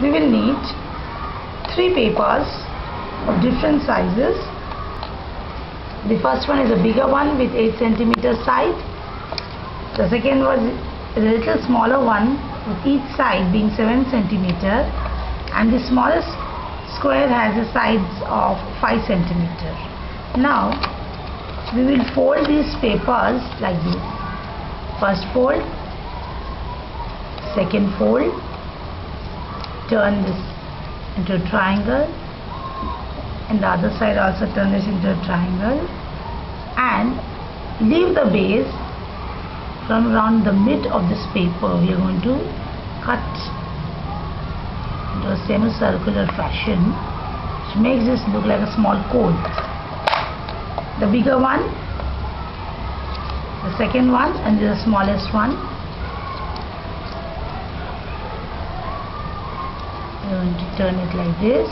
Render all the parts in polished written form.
we will need 3 papers of different sizes. The first one is a bigger one with 8 centimeter side. The second was a little smaller one with each side being 7 centimeter, and the smallest square has the sides of 5 centimeter. Now we will fold these papers like this. First fold, second fold, turn this into a triangle, and the other side also turn this into a triangle, and leave the base from around the mid of this paper. We are going to cut into a semicircular fashion, which makes this look like a small cone. The bigger one, the second one, and the smallest one. We are going to turn it like this.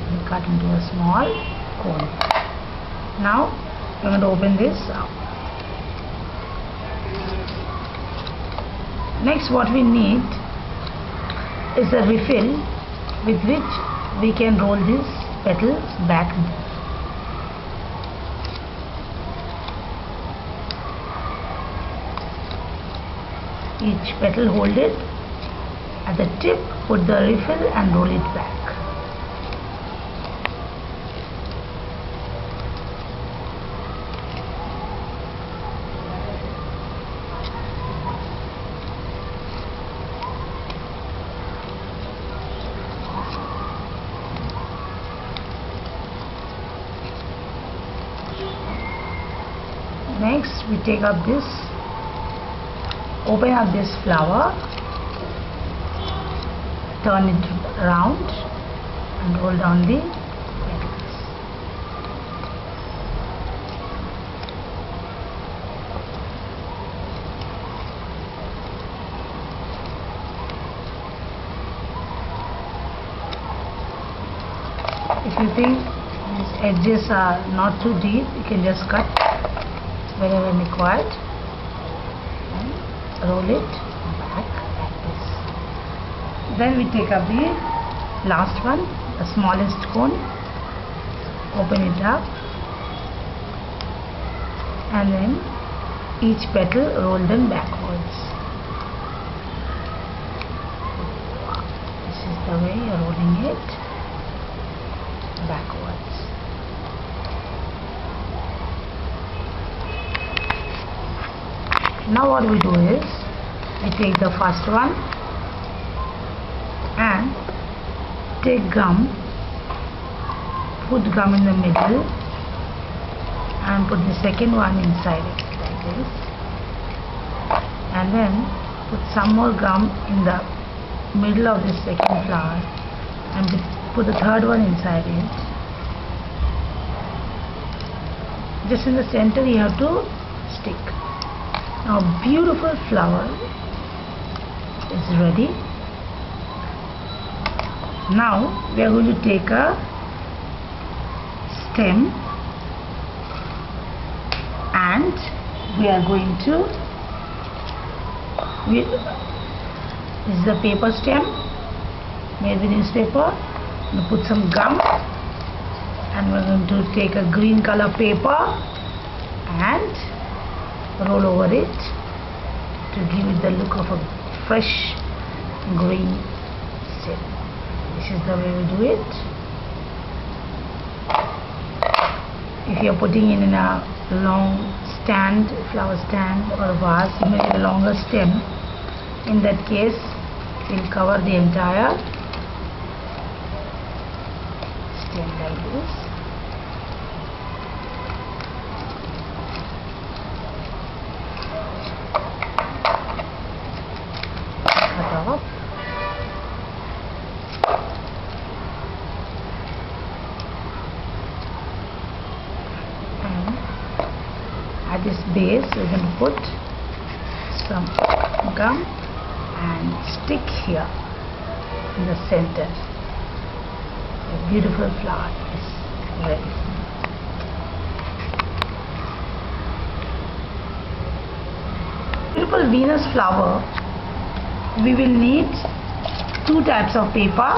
And cut into a small cone. Now we are going to open this up. Next, what we need is a refill with which we can roll these petals back. Each petal hold it at the tip, put the refill and roll it back. Next, we take up this, open up this flower, turn it around and roll down the petals. If you think these edges are not too deep, you can just cut wherever required and roll it back like this. Then we take up the last one, the smallest cone, open it up, and then each petal roll them backwards. This is the way you're rolling it backwards. Now what we do is, we take the first one and take gum, put gum in the middle and put the second one inside it like this, and then put some more gum in the middle of the second flower and put the third one inside it. Just in the center you have to stick. Now beautiful flower is ready. Now we are going to take a stem and we are going to, this is the paper stem made with newspaper. We put some gum and we are going to take a green color paper and roll over it to give it the look of a fresh green stem. This is the way we do it. If you are putting it in a long stand, flower stand or a vase, you may need a longer stem. In that case, it will cover the entire stem like this. Off. And at this base we're going to put some gum and stick here in the center. A beautiful flower is ready. beautiful Venus flower, we will need two types of paper.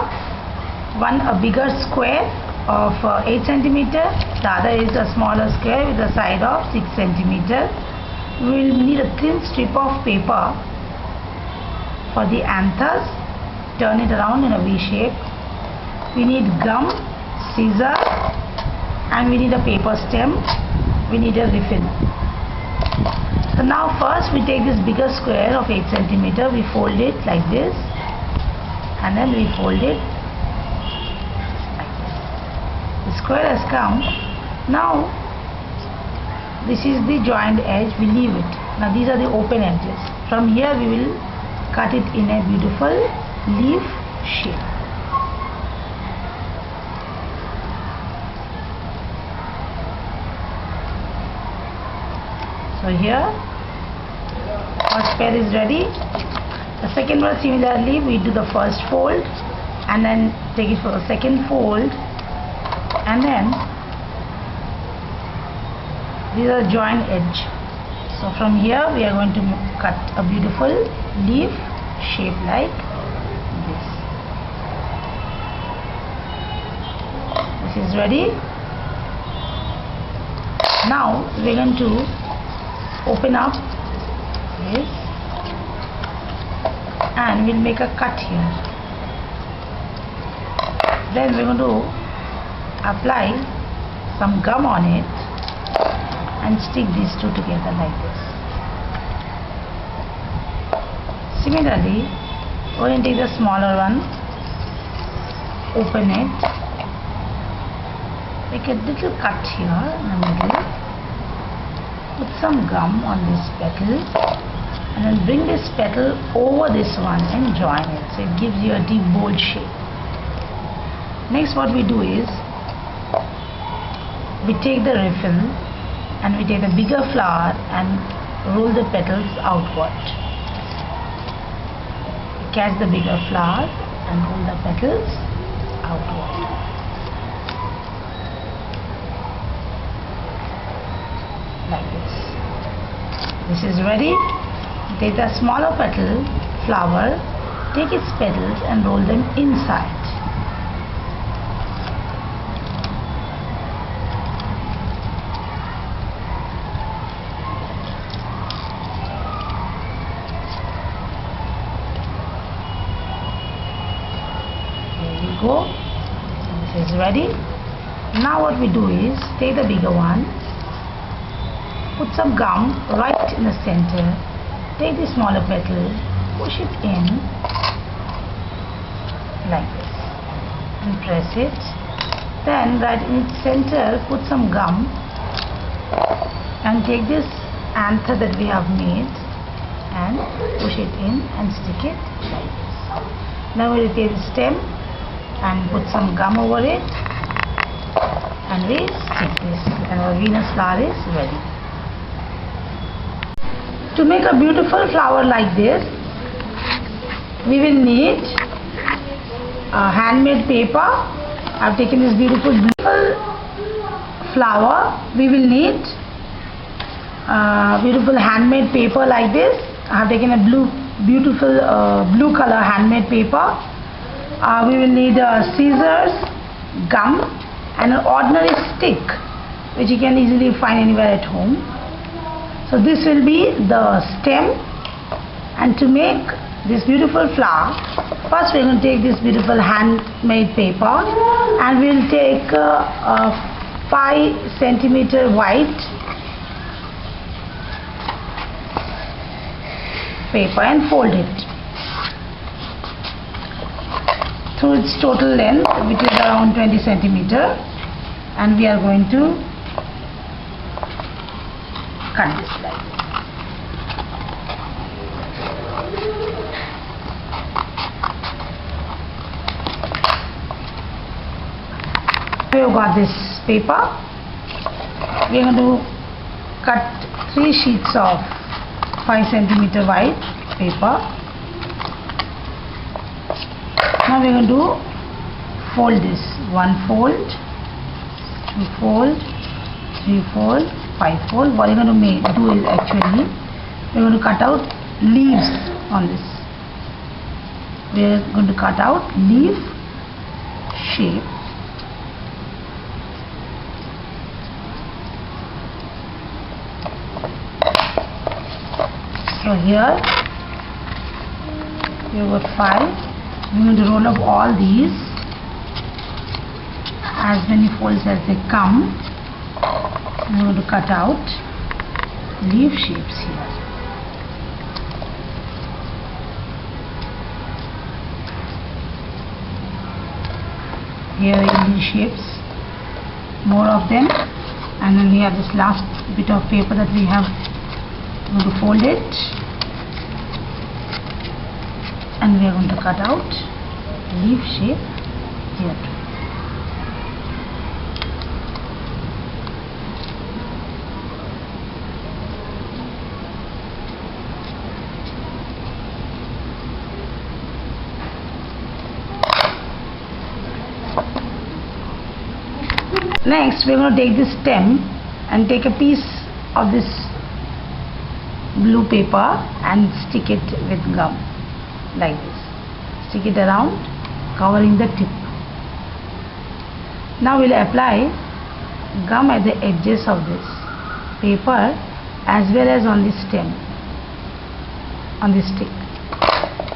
One, a bigger square of 8 centimeter. The other is a smaller square with a side of 6 centimeter. We will need a thin strip of paper for the anthers. Turn it around in a V shape. We need gum, scissors, and we need a paper stem. We need a refill. So now first we take this bigger square of 8 centimeter. We fold it like this, and then we fold it like this. The square has come. Now this is the joined edge. We leave it. Now these are the open edges. From here we will cut it in a beautiful leaf shape. So here first pair is ready. The second one, similarly, we do the first fold and then take it for the second fold, and then these are joined edge. So from here we are going to cut a beautiful leaf shape like this. This is ready. Now we are going to open up this and we'll make a cut here. Then we're going to apply some gum on it and stick these two together like this. Similarly, we're going to take the smaller one, open it, make a little cut here in the middle, put some gum on this petal, and then bring this petal over this one and join it, so it gives you a deep bold shape. Next what we do is we take the refill and we take the bigger flower and roll the petals outward. Catch the bigger flower and roll the petals outward. Like this. This is ready. Take the smaller petal flower, take its petals and roll them inside. There you go. This is ready. Now what we do is take the bigger one, put some gum right in the center, take the smaller petal, push it in like this and press it. Then right in its center put some gum and take this anther that we have made and push it in and stick it like this. Now we will take the stem and put some gum over it and we stick this, and our Venus flower is ready. To make a beautiful flower like this, we will need a handmade paper. I've taken this beautiful flower. We will need beautiful handmade paper like this. I have taken a beautiful blue color handmade paper. We will need scissors, gum, and an ordinary stick, which you can easily find anywhere at home. So this will be the stem, and to make this beautiful flower, first we are going to take this beautiful handmade paper and we will take a 5 centimeter white paper and fold it through its total length, which is around 20 centimeter, and we are going to cut this like this. We have got this paper. We are going to cut 3 sheets of 5 centimeter white paper. Now we are going to fold this. 1 fold, 2 fold, 3 fold, 5 fold. What you are going to do is actually we are going to cut out leaves on this. We are going to cut out leaf shape. So here you got 5. We're going to roll up all these, as many folds as they come. I'm going to cut out leaf shapes here. Here are leaf shapes, more of them, and then we have this last bit of paper that we have. I'm going to fold it, and we are going to cut out leaf shape here too. Next, we are going to take this stem and take a piece of this blue paper and stick it with gum like this. Stick it around, covering the tip. Now we will apply gum at the edges of this paper as well as on the stem, on the stick.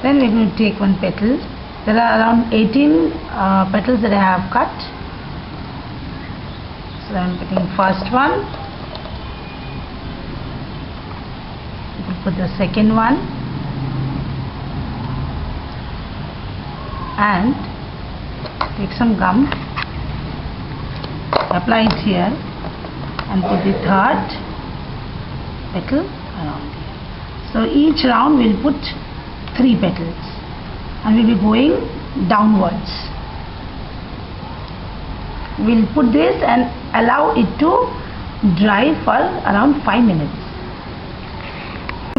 Then we are going to take one petal. There are around 18 petals that I have cut. So I am putting first one, we'll put the second one, and take some gum, apply it here, and put the third petal around here. So each round we'll put 3 petals, and we'll be going downwards. We'll put this and allow it to dry for around 5 minutes.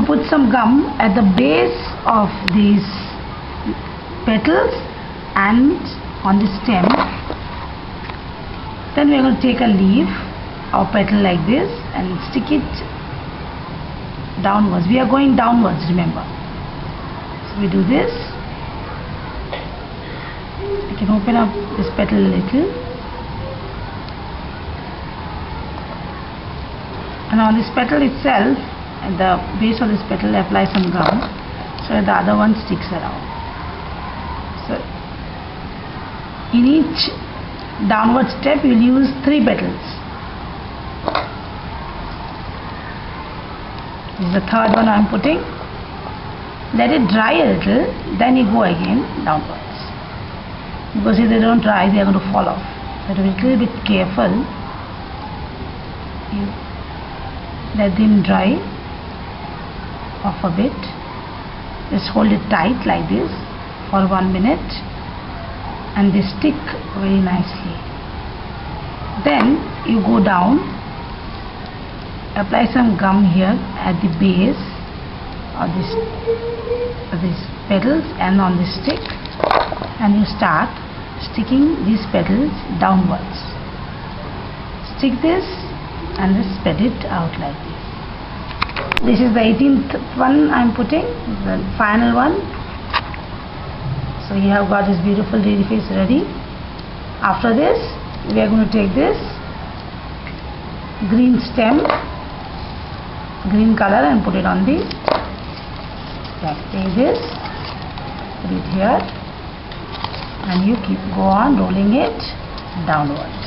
Put some gum at the base of these petals and on the stem. Then we are going to take a leaf or petal like this and stick it downwards. We are going downwards, remember. So we do this. We can open up this petal a little. And on this petal itself, at the base of this petal, apply some gum so that the other one sticks around. So in each downward step you will use 3 petals. This is the third one I am putting. Let it dry a little, then you go again downwards, because if they don't dry they are going to fall off. So to be a little bit careful, you let them dry off a bit. Just hold it tight like this for 1 minute and they stick very nicely. Then you go down, apply some gum here at the base of these petals and on the stick, and you start sticking these petals downwards. Stick this and just spread it out like this. This is the 18th one I am putting, the final one. So you have got this beautiful lady face ready. After this, we are going to take this green stem, green color, and put it on the back. Take this, put it here, and you go on rolling it downwards.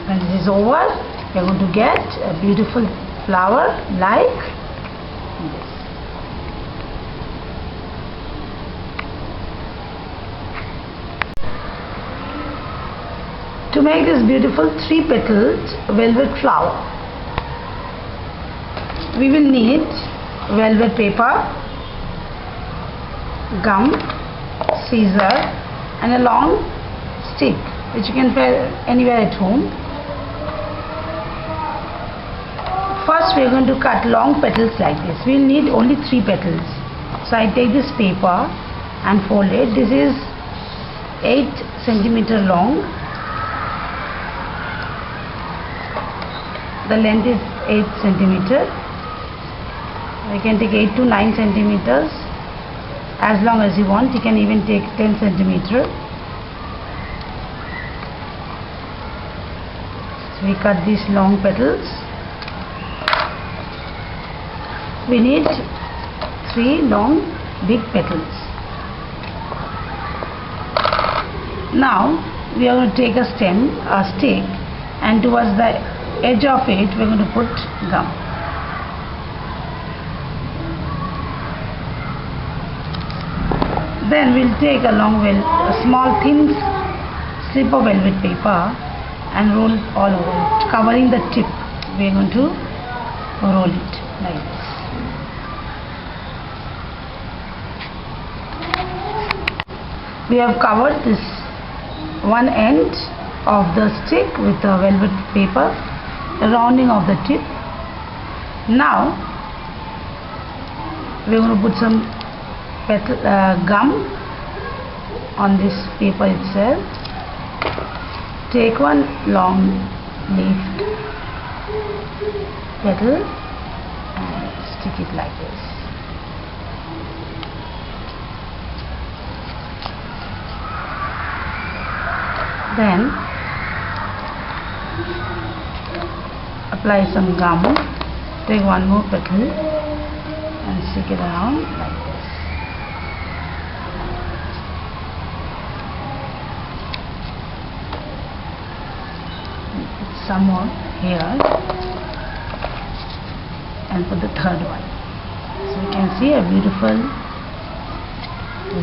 When this is over, you are going to get a beautiful flower like this. To make this beautiful 3-petaled velvet flower, we will need velvet paper, gum, scissor, and a long stick which you can find anywhere at home. First we are going to cut long petals like this. We will need only 3 petals. So I take this paper and fold it. This is 8 centimeter long. The length is 8 centimeter. You can take 8 to 9 centimeters as long as you want. You can even take 10 centimeter. So we cut these long petals. We need 3 long big petals. Now we are going to take a stick, and towards the edge of it we are going to put gum. Then we'll take a small thin slip of velvet paper and roll it all over it, covering the tip. We are going to roll it like this. We have covered this one end of the stick with the velvet paper, the rounding of the tip. Now we are going to put some gum on this paper itself. Take one long leafed petal and stick it like this. Then apply some gum. Take one more petal and stick it around like this. Put some more here and put the third one. So you can see a beautiful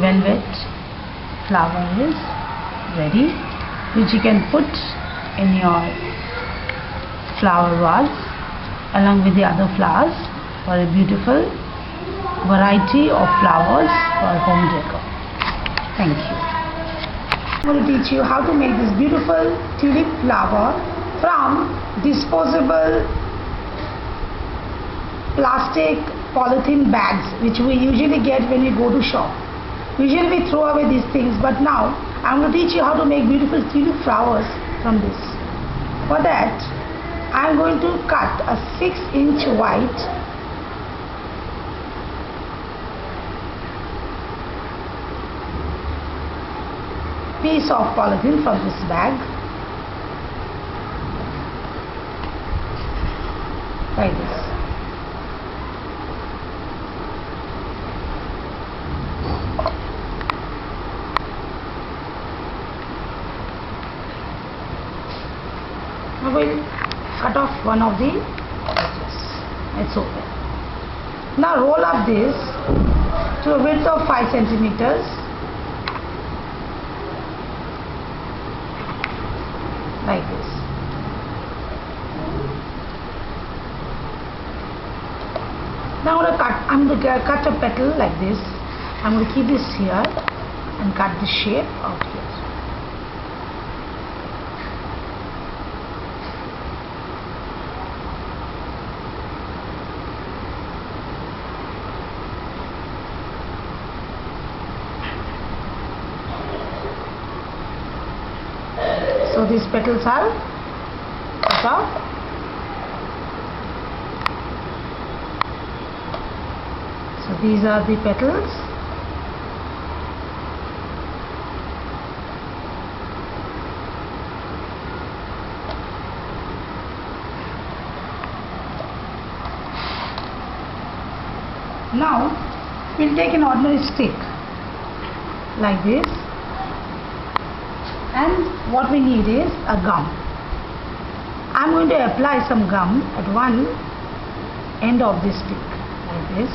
velvet flower is ready, which you can put in your flower vase along with the other flowers for a beautiful variety of flowers for home decor. Thank you. I'm going to teach you how to make this beautiful tulip flower from disposable plastic polythene bags, which we usually get when we go to shop. Usually we throw away these things, but now I'm going to teach you how to make beautiful tulip flowers from this. For that, I'm going to cut a 6-inch wide piece of polythene from this bag like this. Now we'll cut off one of the edges. It's open. Now roll up this to a width of 5 centimeters. Like this. Now I'm going to cut a petal like this. I'm going to keep this here and cut the shape out here. So these petals are cut off. So these are the petals. Now we'll take an ordinary stick like this. And what we need is a gum. I'm going to apply some gum at one end of this stick like this,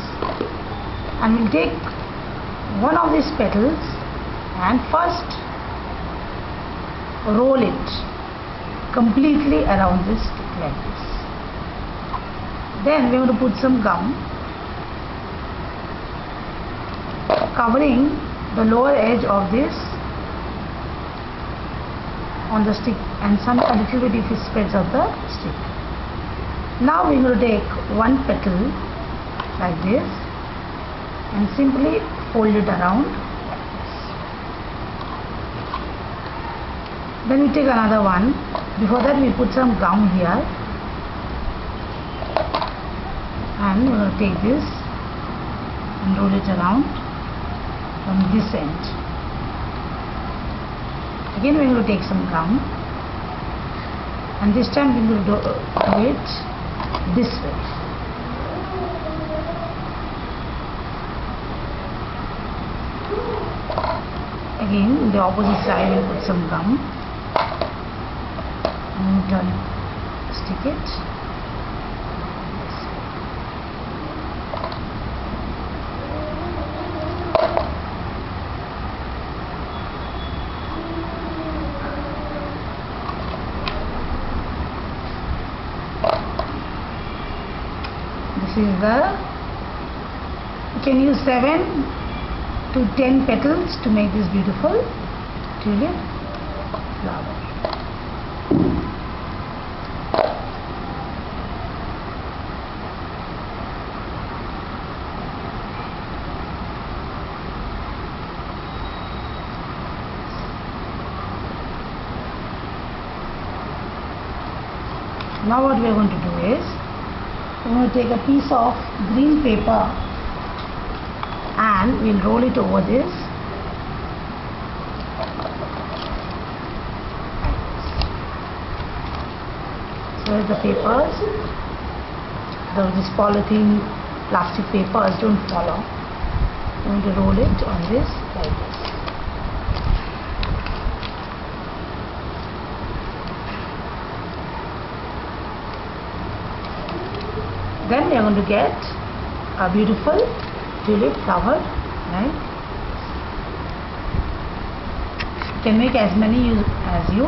and we'll take one of these petals and first roll it completely around this stick like this. Then we're going to put some gum covering the lower edge of this on the stick, and a little bit if it spreads out the stick. Now we're going to take one petal like this and simply fold it around. Then we take another one. Before that we put some gum here, and we're going to take this and roll it around from this end. Again we're going to take some gum, and this time we're going to do it this way. Again in the opposite side we'll put some gum and stick it. This is you can use 7 to 10 petals to make this beautiful tulip flower. Now what we are going to do is, we're going to take a piece of green paper and we'll roll it over this. So the papers, this polythene plastic papers don't fall off. I'm going to roll it on this like this. Then we are going to get a beautiful tulip flower, right? You can make as many as you